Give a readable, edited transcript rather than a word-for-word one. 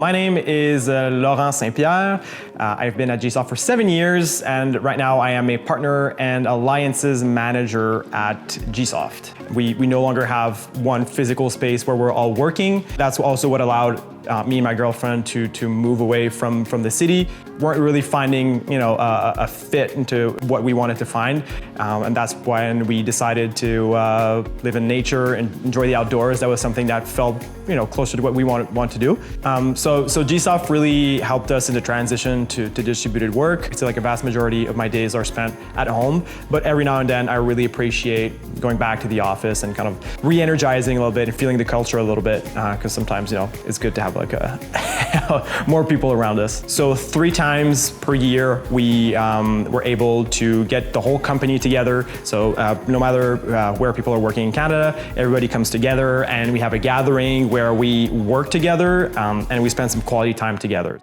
My name is Laurent St-Pierre. I've been at GSoft for 7 years, and right now I am a partner and alliances manager at GSoft. We no longer have one physical space where we're all working. That's also what allowed me and my girlfriend to move away from the city. Weren't really finding a fit into what we wanted to find, and that's when we decided to live in nature and enjoy the outdoors. That was something that felt closer to what we want to do. So GSoft really helped us in the transition to distributed work. So like a vast majority of my days are spent at home, but every now and then I really appreciate going back to the office and kind of re-energizing a little bit and feeling the culture a little bit, because sometimes it's good to have like more people around us. So 3 times per year we were able to get the whole company together. So no matter where people are working in Canada, everybody comes together and we have a gathering where we work together and we spend some quality time together.